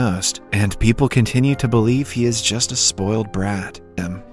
diagnosed, and people continue to believe he is just a spoiled brat.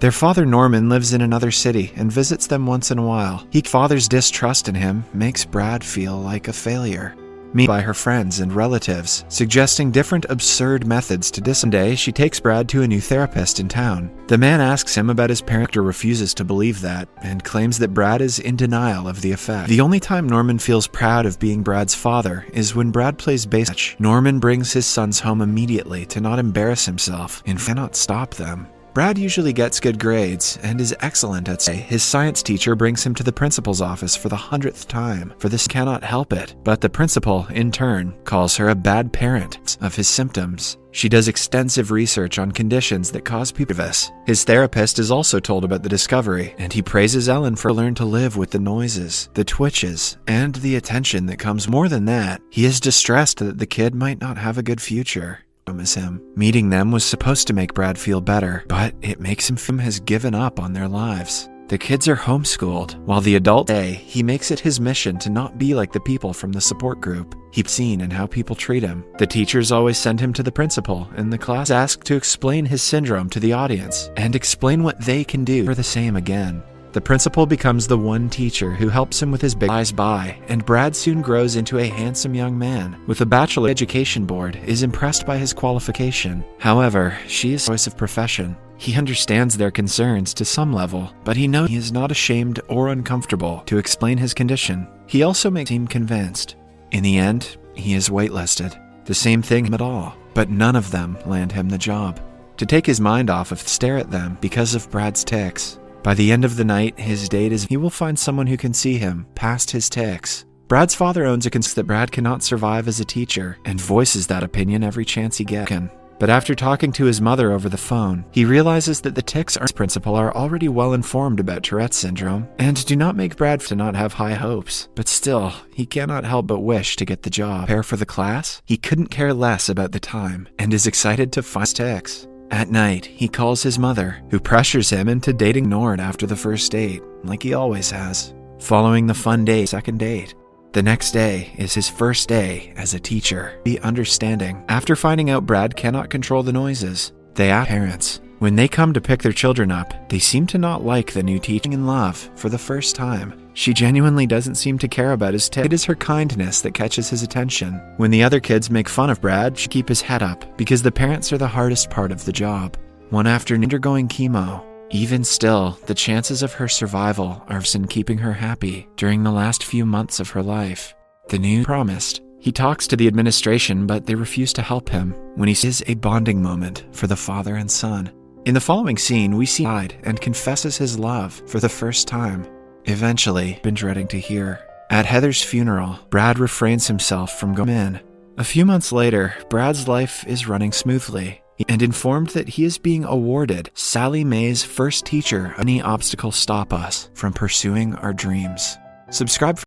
Their father Norman lives in another city and visits them once in a while. His father's distrust in him makes Brad feel like a failure. By her friends and relatives, suggesting different absurd methods to discipline. One day, she takes Brad to a new therapist in town. The man asks him about his parent, refuses to believe that, and claims that Brad is in denial of the effect. The only time Norman feels proud of being Brad's father is when Brad plays baseball. Norman brings his sons home immediately to not embarrass himself and cannot stop them. Brad usually gets good grades and is excellent at say. His science teacher brings him to the principal's office for the 100th time. For this cannot help it, but the principal, in turn, calls her a bad parent of his symptoms. She does extensive research on conditions that cause people this. His therapist is also told about the discovery, and he praises Ellen for learning to live with the noises, the twitches, and the attention that comes. More than that, he is distressed that the kid might not have a good future. As him. Meeting them was supposed to make Brad feel better, but it makes him feel has given up on their lives. The kids are homeschooled, while the adult day, he makes it his mission to not be like the people from the support group he's seen and how people treat him. The teachers always send him to the principal, and the class asks to explain his syndrome to the audience and explain what they can do for the same again. The principal becomes the one teacher who helps him with his big eyes by, and Brad soon grows into a handsome young man. With a bachelor education board, is impressed by his qualification. However, she is a choice of profession. He understands their concerns to some level, but he knows he is not ashamed or uncomfortable to explain his condition. He also makes him convinced. In the end, he is waitlisted. The same thing at all, but none of them land him the job. To take his mind off of stare at them because of Brad's tics. By the end of the night, his date is he will find someone who can see him past his tics. Brad's father owns a concern that Brad cannot survive as a teacher and voices that opinion every chance he gets. But after talking to his mother over the phone, he realizes that the tics principal are already well informed about Tourette's syndrome and do not make Brad to not have high hopes. But still, he cannot help but wish to get the job. Prepare for the class? He couldn't care less about the time and is excited to find his tics. At night, he calls his mother, who pressures him into dating Nord after the first date, like he always has. Following the fun day, second date. The next day is his first day as a teacher. Be understanding. After finding out Brad cannot control the noises, they ask parents. When they come to pick their children up, they seem to not like the new teaching in love for the first time. She genuinely doesn't seem to care about his tics. It is her kindness that catches his attention. When the other kids make fun of Brad, she keeps his head up because the parents are the hardest part of the job. One afternoon, undergoing chemo. Even still, the chances of her survival are in keeping her happy during the last few months of her life. The news promised. He talks to the administration, but they refuse to help him when he sees a bonding moment for the father and son. In the following scene, we see him died and confesses his love for the first time. Eventually, been dreading to hear. At Heather's funeral, Brad refrains himself from going in. A few months later, Brad's life is running smoothly, and informed that he is being awarded Sally Mae's first teacher. Any obstacles stop us from pursuing our dreams. Subscribe for